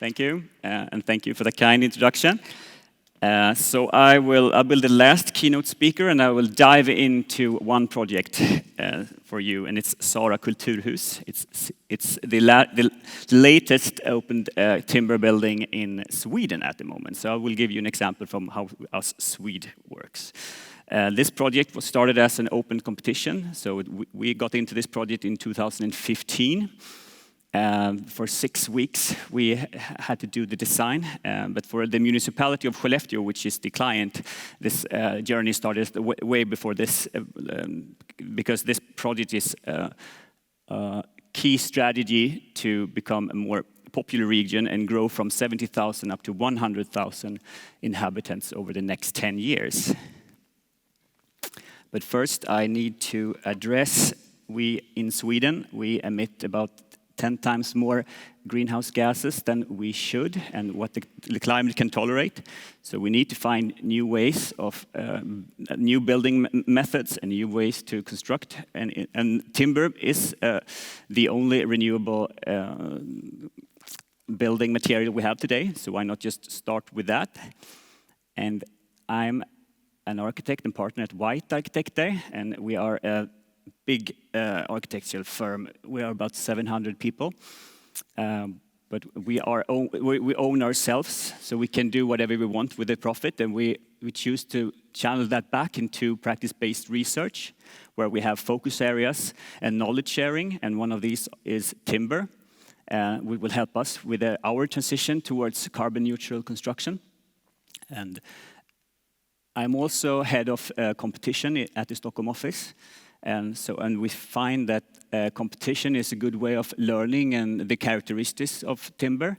Thank you, and thank you for the kind introduction. So I'll be the last keynote speaker, and I will dive into one project for you, and it's Sara Kulturhus. It's the latest opened timber building in Sweden at the moment. So I will give you an example from how us Swede works. This project was started as an open competition. So we got into this project in 2015. For 6 weeks, we had to do the design, but for the municipality of Skellefteå, which is the client, this journey started way before this, because this project is a key strategy to become a more popular region and grow from 70,000 up to 100,000 inhabitants over the next 10 years. But first, I need to address, in Sweden, we emit about 10 times more greenhouse gases than we should and what the climate can tolerate. So we need to find new ways of new building methods and new ways to construct. And timber is the only renewable building material we have today. So why not just start with that? And I'm an architect and partner at White Arkitekter, and we are a big architectural firm. We are about 700 people, but we own ourselves, so we can do whatever we want with the profit, and we choose to channel that back into practice-based research, where we have focus areas and knowledge sharing, and one of these is timber. We will help us with our transition towards carbon neutral construction. And I'm also head of competition at the Stockholm office. And we find that competition is a good way of learning and the characteristics of timber.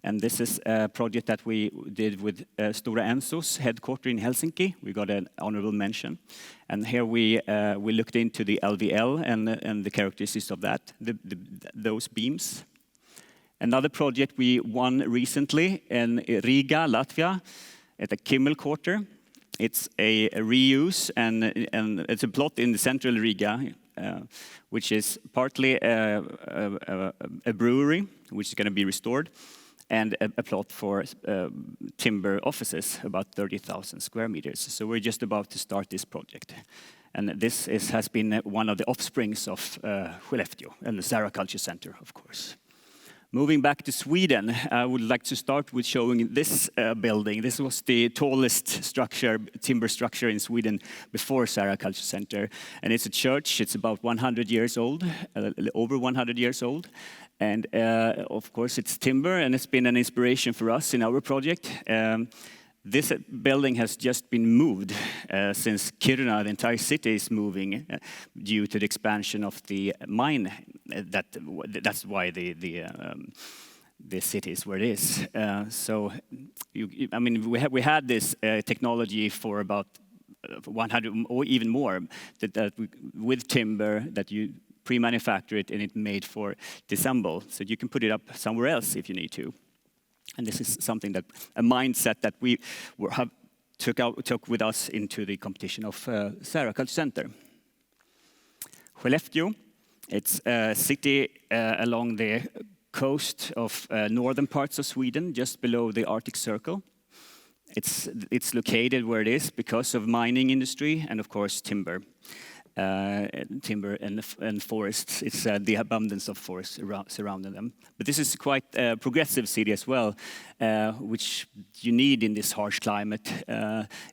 And this is a project that we did with Stora Enso's headquarters in Helsinki. We got an honorable mention. And here we looked into the LVL and the characteristics of that, those beams. Another project we won recently in Riga, Latvia, at the Kimmel Quarter. It's a reuse, and it's a plot in the central Riga, which is partly a brewery, which is going to be restored, and a plot for timber offices, about 30,000 square meters. So we're just about to start this project. And this has been one of the offsprings of Skellefteå and the Sara Culture Center, of course. Moving back to Sweden, I would like to start with showing this building. This was the tallest timber structure in Sweden before Sara Culture Center. And it's a church. It's about 100 years old, over 100 years old. And of course, it's timber, and it's been an inspiration for us in our project. This building has just been moved since Kiruna, the entire city is moving due to the expansion of the mine. That's why the city is where it is. We had this technology for about 100 or even more with timber that you pre-manufacture it and it's made for disassemble. So you can put it up somewhere else if you need to. And this is something a mindset that we took with us into the competition of Sara Culture Center. Skellefteå, it's a city along the coast of northern parts of Sweden, just below the Arctic Circle. It's located where it is because of mining industry and, of course, timber. Timber and forests. It's the abundance of forests surrounding them. But this is quite a progressive city as well, which you need in this harsh climate.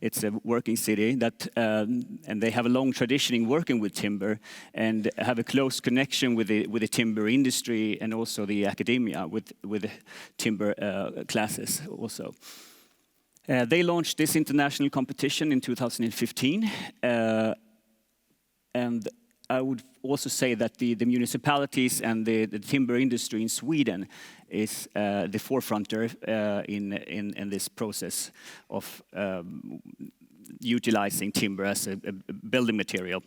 It's a working city and they have a long tradition in working with timber and have a close connection with the timber industry and also the academia with timber classes also. They launched this international competition in 2015. And I would also say that the municipalities and the timber industry in Sweden is the forefronter in this process of utilizing timber as a building material.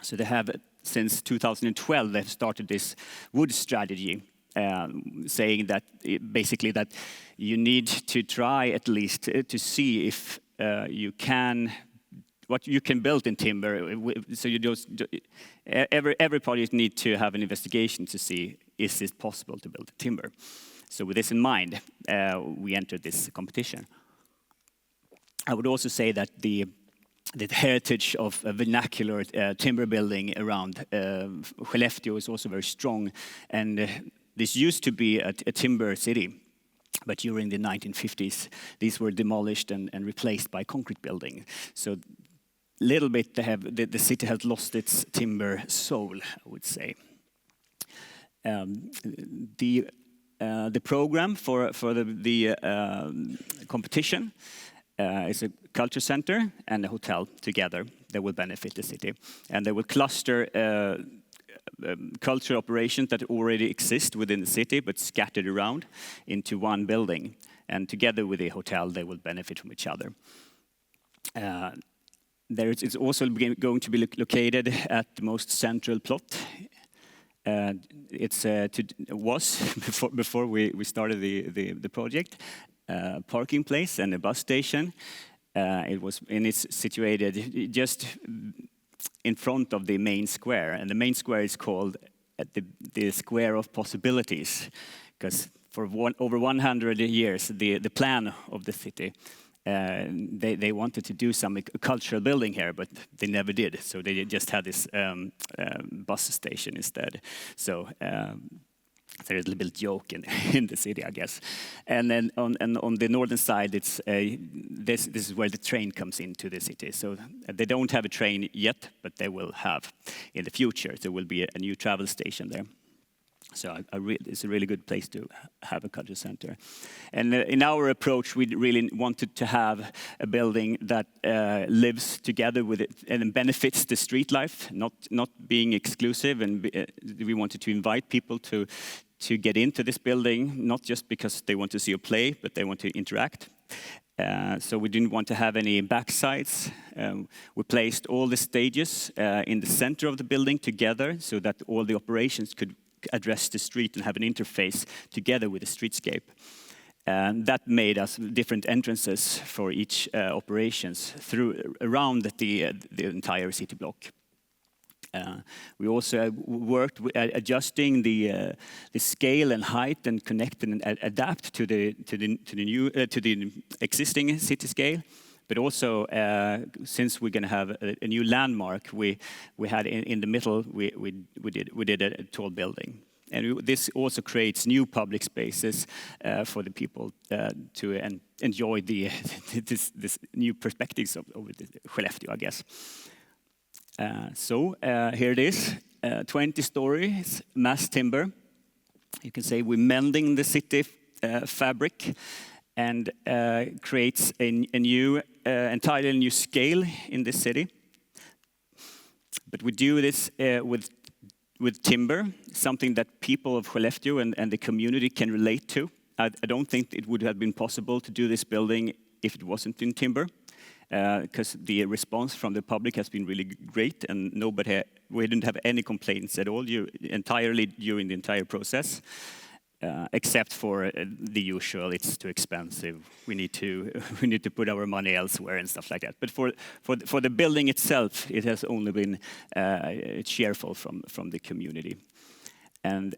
So they have, since 2012, they've started this wood strategy, saying that basically that you need to try at least to see if what you can build in timber. So every project need to have an investigation to see, is it possible to build timber? So with this in mind, we entered this competition. I would also say that the heritage of a vernacular timber building around Skellefteå is also very strong. And this used to be a timber city. But during the 1950s, these were demolished and replaced by concrete building. So little bit the city has lost its timber soul, I would say. The program for the competition is a culture center and a hotel together that will benefit the city. And they will cluster cultural operations that already exist within the city but scattered around into one building. And together with the hotel, they will benefit from each other. It's also going to be located at the most central plot. It was before we started the project, parking place and a bus station. It's situated just in front of the main square, and the main square is called the Square of Possibilities, because for over 100 years the plan of the city. They wanted to do some cultural building here, but they never did. So they just had this bus station instead. So there's a little bit joke in the city, I guess. And then on the northern side, it's this is where the train comes into the city. So they don't have a train yet, but they will have in the future. There will be a new travel station there. So it's a really good place to have a culture center. And in our approach, we really wanted to have a building that lives together with it and benefits the street life, not being exclusive. And we wanted to invite people to get into this building, not just because they want to see a play, but they want to interact. So we didn't want to have any backsides. We placed all the stages in the center of the building together so that all the operations could address the street and have an interface together with the streetscape. And that made us different entrances for each operations around the entire city block. We also worked with adjusting the scale and height and connect and adapt to the existing city scale. But also, since we're going to have a new landmark, we had in the middle we did a tall building, and this also creates new public spaces for the people to enjoy this new perspectives of Skellefteå, I guess. So here it is, 20 stories, mass timber. You can say we're mending the city fabric. And creates a new, entirely new scale in this city. But we do this with timber, something that people of Skellefteå and the community can relate to. I don't think it would have been possible to do this building if it wasn't in timber, because the response from the public has been really great, and we didn't have any complaints at all entirely during the entire process. Except for the usual, it's too expensive. We need to put our money elsewhere and stuff like that. But for the building itself, it has only been cheerful from the community. And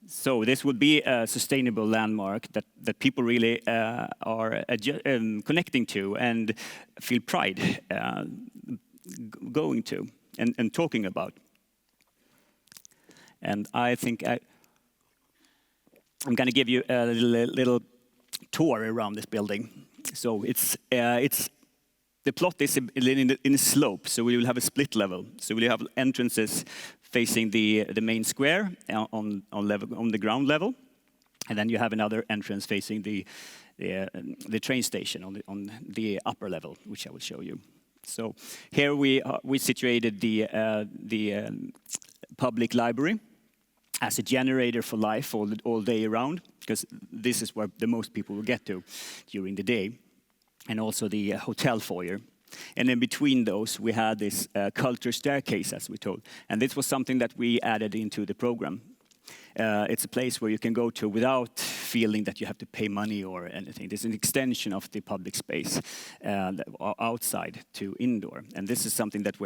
so this would be a sustainable landmark that people really are connecting to and feel pride going to and talking about. And I think I'm going to give you a little tour around this building. So the plot is in a slope, so we will have a split level. So we will have entrances facing the main square on the ground level, and then you have another entrance facing the train station on the upper level, which I will show you. So here we situated the public library as a generator for life all day around, because this is where the most people will get to during the day, and also the hotel foyer. And in between those, we had this culture staircase, as we told, and this was something that we added into the program. It's a place where you can go to without feeling that you have to pay money or anything. There's an extension of the public space outside to indoor, and this is something that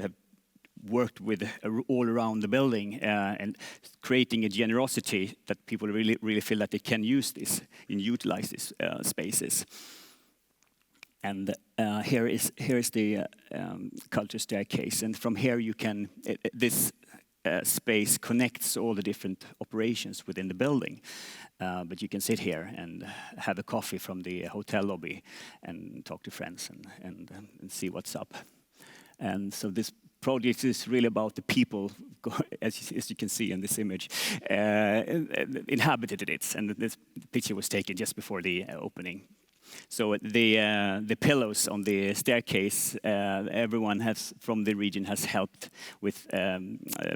worked with all around the building and creating a generosity that people really feel that they can use this and utilize these spaces. And here is the culture staircase, and from here you can this space connects all the different operations within the building. But you can sit here and have a coffee from the hotel lobby and talk to friends and see what's up. And so this project is really about the people, as you can see in this image, inhabited it. And this picture was taken just before the opening. So the pillows on the staircase, everyone from the region has helped with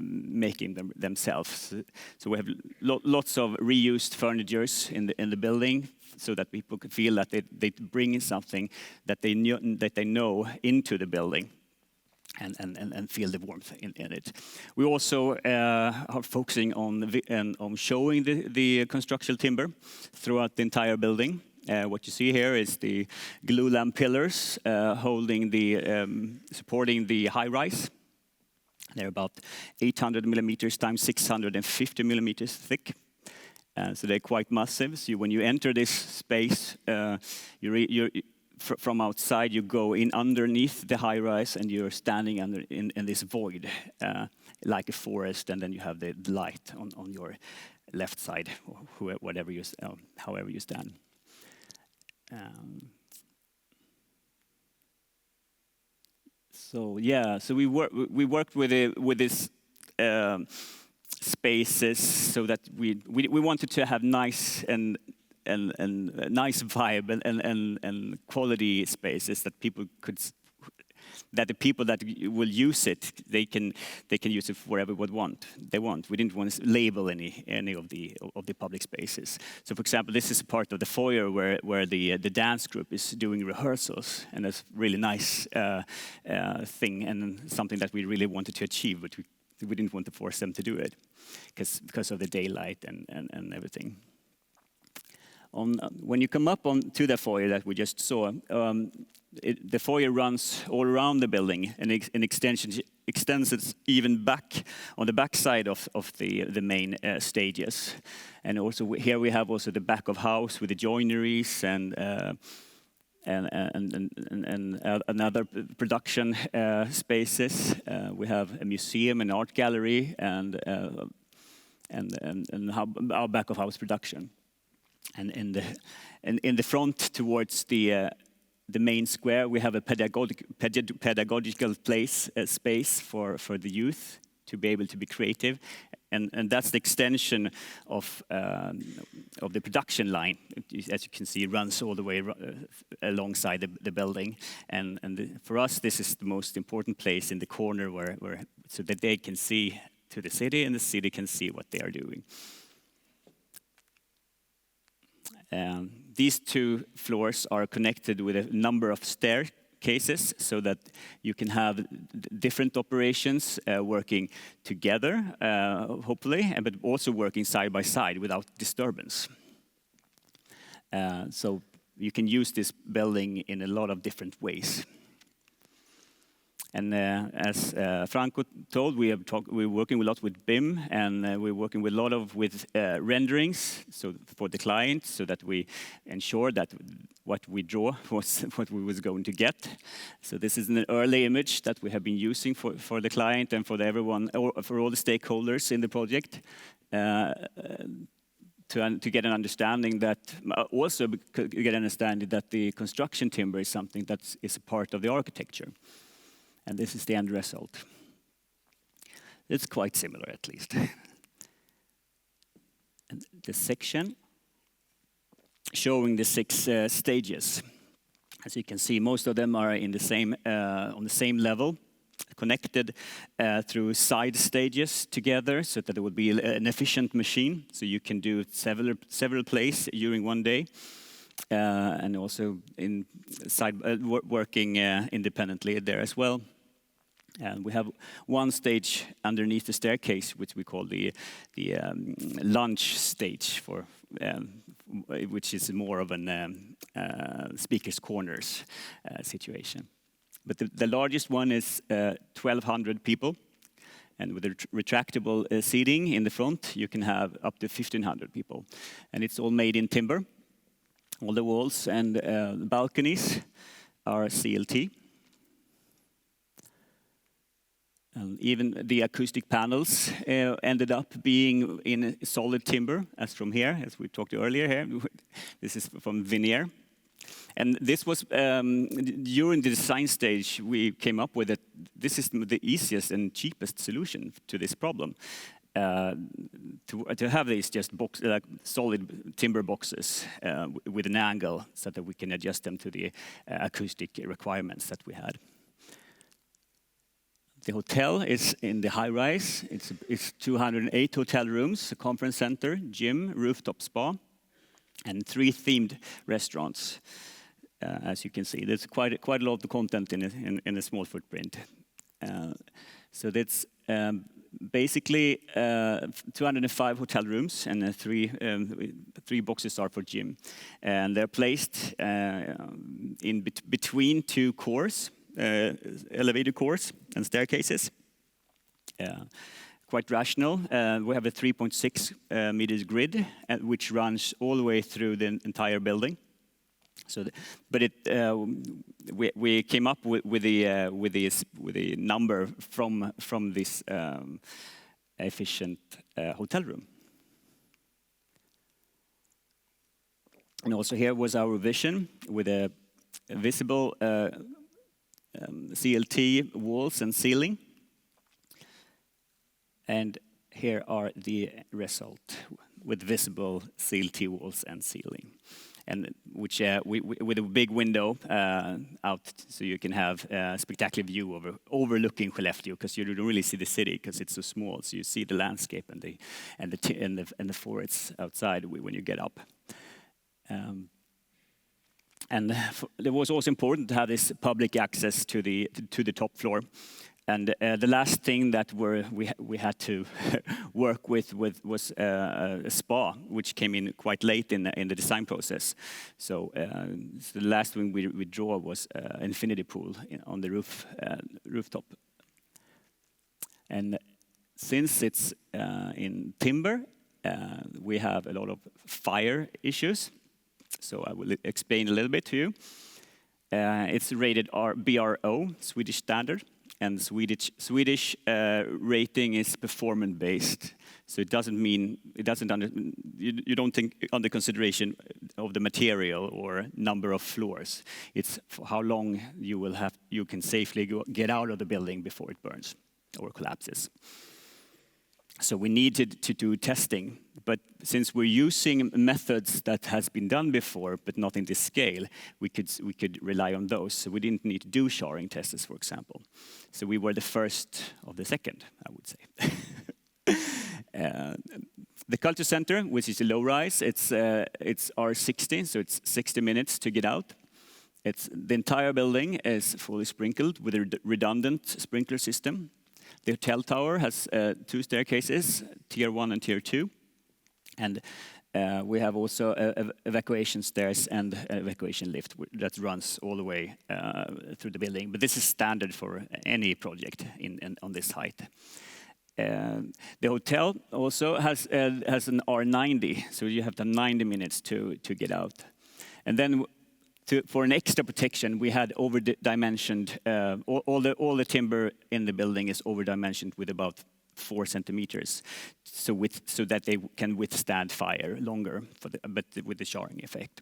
making them themselves. So we have lots of reused furnitures in the building, so that people could feel that they bring something that they know into the building. And feel the warmth in it. We also are focusing on showing the construction timber throughout the entire building. What you see here is the glue lamp pillars supporting the high rise. They're about 800 millimeters times 650 millimeters thick. So they're quite massive. So when you enter this space, from outside, you go in underneath the high rise, and you're standing in this void, like a forest, and then you have the light on your left side, or however you stand. So we worked with this spaces, so that we wanted to have nice and nice vibe and quality spaces that the people that will use it, they can use it for whatever they want. We didn't want to label any of the public spaces. So, for example, this is a part of the foyer where the dance group is doing rehearsals, and that's a really nice thing, and something that we really wanted to achieve, but we didn't want to force them to do it because of the daylight and everything. When you come up to the foyer that we just saw, the foyer runs all around the building, and extends it even back on the back side of the main stages. And also here we have also the back of house with the joineries and another production spaces. We have a museum, an art gallery, and our back of house production. And in the front towards the main square, we have a pedagogical space for the youth to be able to be creative, and that's the extension of the production line. As you can see, it runs all the way alongside the building, and for us, this is the most important place in the corner where so that they can see to the city, and the city can see what they are doing. These two floors are connected with a number of staircases, so that you can have different operations working together, hopefully, but also working side by side without disturbance. So you can use this building in a lot of different ways. And as Franco told, we're working a lot with BIM, and we're working with a lot with renderings, so for the client, so that we ensure that what we draw was what we was going to get. So this is an early image that we have been using for the client and for everyone, or for all the stakeholders in the project, to get an understanding that the construction timber is something that is a part of the architecture. And this is the end result. It's quite similar, at least. And the section showing the 6 stages. As you can see, most of them are in the same on the same level, connected through side stages together, so that it would be an efficient machine. So you can do several plays during one day. And also working independently there as well. And we have one stage underneath the staircase, which we call the lunch stage, which is more of an speaker's corners situation. But the largest one is 1,200 people, And with a retractable seating in the front, you can have up to 1,500 people. And it's all made in timber. All the walls and balconies are CLT. And even the acoustic panels ended up being in solid timber, as from here, as we talked earlier here. This is from veneer. And this was, during the design stage, we came up with that this is the easiest and cheapest solution to this problem. To have these just solid timber boxes with an angle so that we can adjust them to the acoustic requirements that we had. The hotel is in the high-rise. It's 208 hotel rooms, a conference center, gym, rooftop spa, and 3 themed restaurants. As you can see, there's quite a lot of content in a small footprint. So that's basically 205 hotel rooms, and 3 boxes are for gym. And they're placed in between 2 cores. Elevator cores and staircases. Quite rational. We have a 3.6 meters grid, which runs all the way through the entire building. So, we came up with the number from this efficient hotel room. And also here was our vision with a visible CLT walls and ceiling. And here are the result with visible CLT walls and ceiling. And which with a big window out, so you can have a spectacular view overlooking Skellefteå, because you don't really see the city because it's so small. So you see the landscape and the forests outside when you get up. And it was also important to have this public access to the top floor. And the last thing that we had to work with was a spa, which came in quite late in the design process. So the last thing we draw was an infinity pool on the rooftop. And since it's in timber, we have a lot of fire issues. So I will explain a little bit to you. It's rated BRO, Swedish standard, and Swedish rating is performance-based. So it doesn't mean you don't think under consideration of the material or number of floors. It's for how long you can safely get out of the building before it burns or collapses. So we needed to do testing, but since we're using methods that has been done before, but not in this scale, we could rely on those. So we didn't need to do sharding tests, for example. So we were the first of the second, I would say. The culture center, which is a low-rise, it's R60, so it's 60 minutes to get out. The entire building is fully sprinkled with a redundant sprinkler system. The hotel tower has 2 staircases, tier 1 and tier 2. And we have also evacuation stairs and evacuation lift that runs all the way through the building. But this is standard for any project on this height. The hotel also has an R90, so you have 90 minutes to get out. And then for an extra protection, we had over-dimensioned, all the timber in the building is over-dimensioned with about 4 centimeters, so that they can withstand fire longer, but with the sharding effect.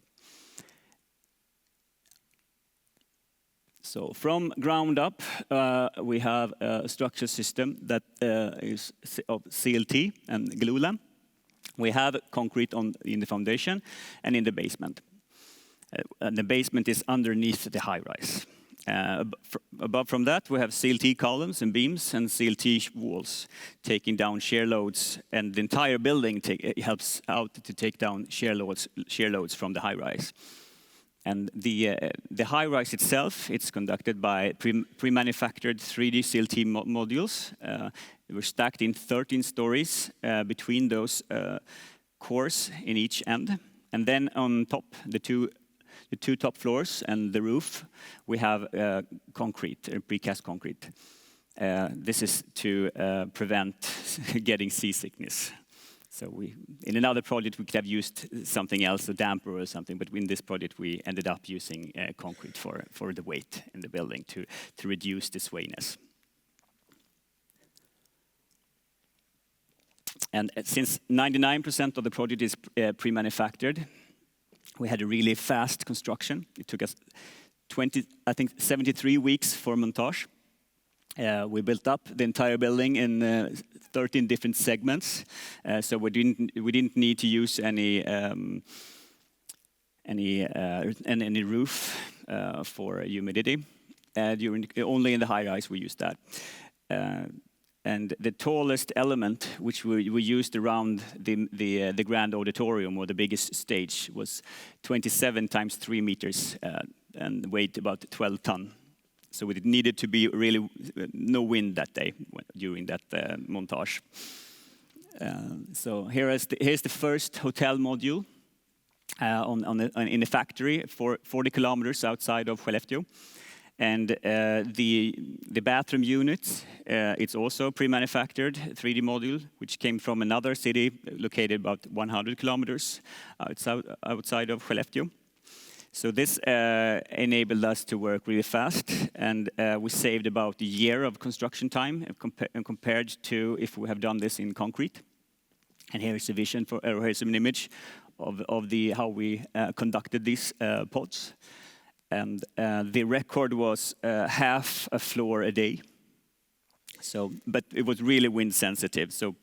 So from ground up, we have a structure system that is of CLT and glulam. We have concrete in the foundation and in the basement. And the basement is underneath the high-rise. Above from that, we have CLT columns and beams and CLT walls taking down shear loads, and the entire building helps out to take down shear loads from the high-rise. And the high-rise itself, it's conducted by pre-manufactured 3D CLT modules. They were stacked in 13 stories between those cores in each end. And then on top, the two top floors and the roof, we have concrete, precast concrete. This is to prevent getting seasickness. So in another project, we could have used something else, a damper or something, but in this project, we ended up using concrete for the weight in the building to reduce the swayness. And since 99% of the project is pre-manufactured, we had a really fast construction. It took us 73 weeks for montage. We built up the entire building in 13 different segments, so we didn't need to use any roof for humidity. Only in the high rise we used that. And the tallest element, which we used around the grand auditorium or the biggest stage, was 27 times 3 meters and weighed about 12 tons. So it needed to be really no wind that day during that montage. So here's the first hotel module in the factory 40 kilometers outside of Skellefteå. And the bathroom unit, it's also pre-manufactured 3D module, which came from another city located about 100 kilometers outside of Skellefteå. So this enabled us to work really fast, and we saved about a year of construction time compared to if we have done this in concrete. And here's a vision here's an image of how we conducted these pods. And the record was half a floor a day. So, but it was really wind sensitive. So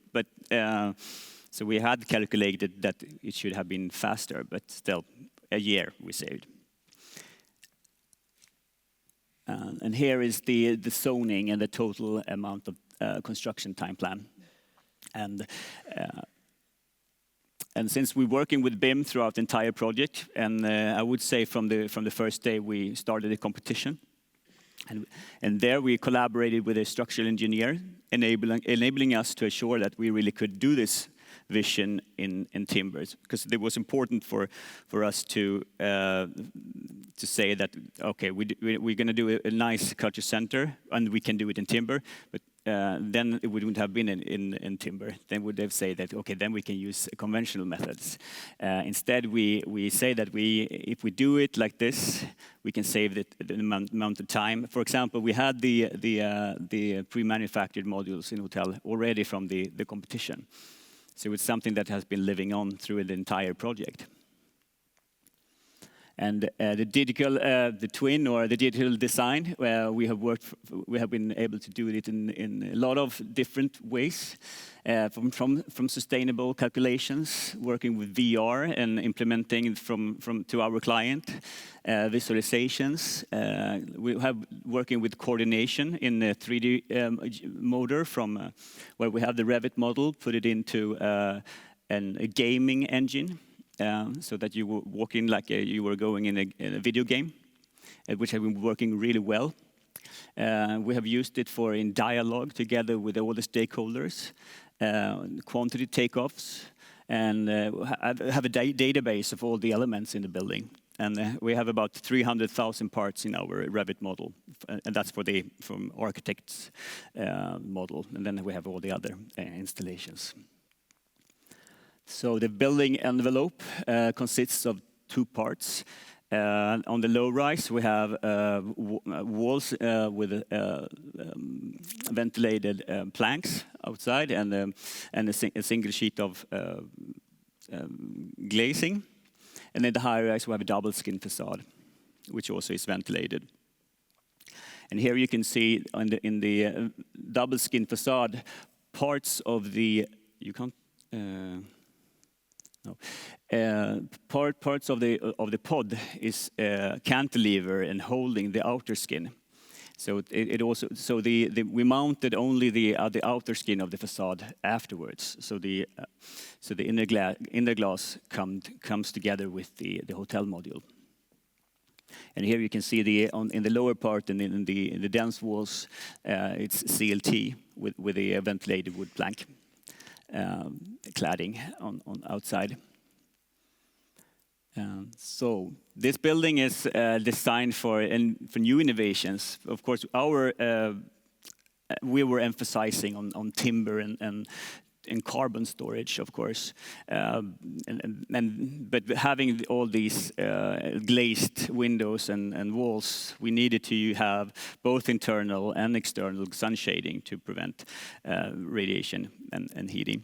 we had calculated that it should have been faster, but still a year we saved. And here is the zoning and the total amount of construction time plan. And since we're working with BIM throughout the entire project, and I would say from the first day we started a competition, and there we collaborated with a structural engineer, enabling us to assure that we really could do this vision in timbers, because it was important for us to say that okay, we're going to do a nice culture center and we can do it in timber, but then it wouldn't have been in timber. Then would have said that okay, then we can use conventional methods. Instead, we say that if we do it like this, we can save the amount of time. For example, we had the pre-manufactured modules in hotel already from the competition. So it's something that has been living on through the entire project. And the twin or the digital design, we have been able to do it in a lot of different ways, from sustainable calculations, working with VR and implementing to our client, visualizations. We have working with coordination in a 3D motor from where we have the Revit model, put it into a gaming engine. So that you were walking like you were going in a video game, which have been working really well. We have used it in dialogue together with all the stakeholders, quantity takeoffs, and have a database of all the elements in the building. And we have about 300,000 parts in our Revit model, and that's from architect's model. And then we have all the other installations. So the building envelope consists of 2 parts. On the low rise, we have walls with ventilated planks outside and a single sheet of glazing. And in the high rise, we have a double skin facade, which also is ventilated. And here you can see in the double skin facade, parts of the parts of the pod is cantilever and holding the outer skin. So we mounted only the outer skin of the facade afterwards. So the inner glass comes together with the hotel module. And here you can see in the lower part and in the dense walls, it's CLT with the ventilated wood plank. Cladding on outside. So this building is designed for new innovations. Of course, our we were emphasizing on timber and carbon storage, of course, but having all these glazed windows and walls, we needed to have both internal and external sun shading to prevent radiation and heating.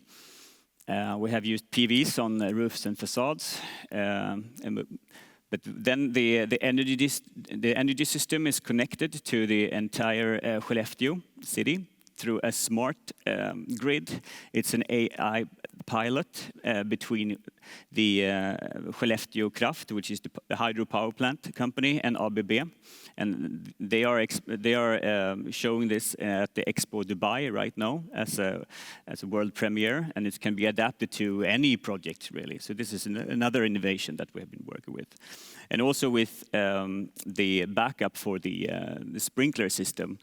We have used PVs on the roofs and facades, but then the energy system is connected to the entire Skellefteå city through a smart grid. It's an AI pilot between the Skellefteå Kraft, which is the hydropower plant company, and ABB. And they are showing this at the Expo Dubai right now as a world premiere, and it can be adapted to any project, really. So this is another innovation that we have been working with. And also with the backup for the sprinkler system.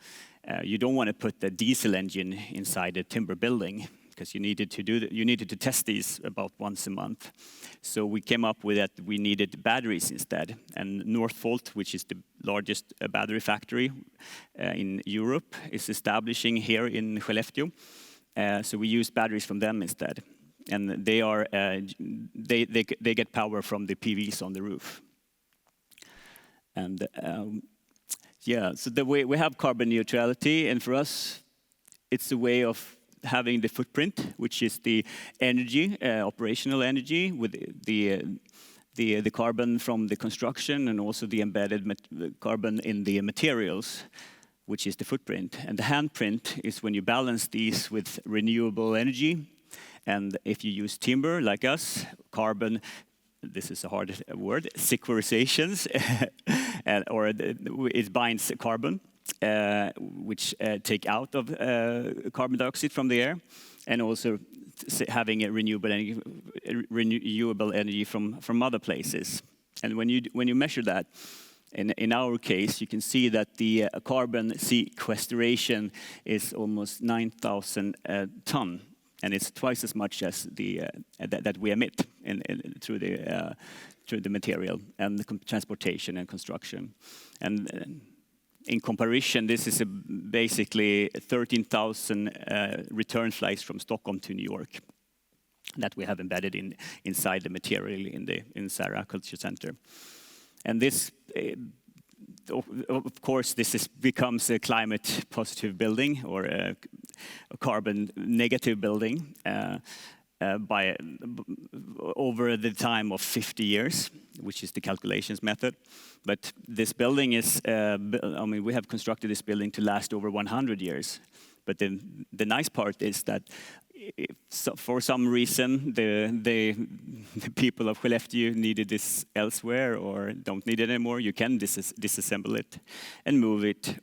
You don't want to put the diesel engine inside a timber building because you needed to test these about once a month. So we came up with that we needed batteries instead. And Northvolt, which is the largest battery factory in Europe, is establishing here in Skellefteå. So we use batteries from them instead, and they get power from the PVs on the roof. And yeah, so the way we have carbon neutrality, and for us, it's a way of having the footprint, which is the energy, operational energy, with the carbon from the construction, and also the embedded carbon in the materials, which is the footprint. And the handprint is when you balance these with renewable energy, and if you use timber like us, carbon. This is a hard word, sequestrizations, or it binds carbon, which take out of carbon dioxide from the air, and also having a renewable energy from other places. And when you measure that, in our case, you can see that the carbon sequestration is almost 9,000 ton. And it's twice as much as that we emit through the material and the transportation and construction. And in comparison, this is basically 13,000 return flights from Stockholm to New York that we have embedded inside the material in Sara Kulturhus Center. And this. Of course, this becomes a climate positive building or a carbon negative building by over the time of 50 years, which is the calculations method. But this building is, we have constructed this building to last over 100 years. But the nice part is that for some reason, the people of Skellefteå needed this elsewhere or don't need it anymore, you can disassemble it and move it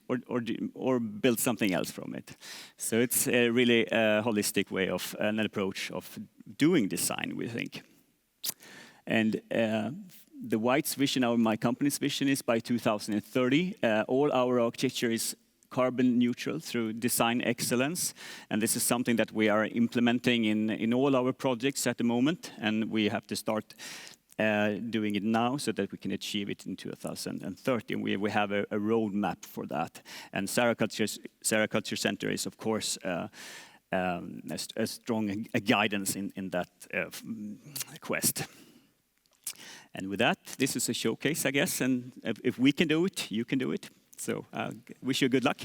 or build something else from it. So it's really a holistic way of an approach of doing design, we think. And the White's vision, my company's vision, is by 2030, all our architecture is carbon neutral through design excellence, and this is something that we are implementing in all our projects at the moment, and we have to start doing it now so that we can achieve it in 2030. And we have a roadmap for that. And Sara Kulturhus Center is, of course, a strong guidance in that quest. And with that, this is a showcase, I guess, and if we can do it, you can do it. So wish you good luck.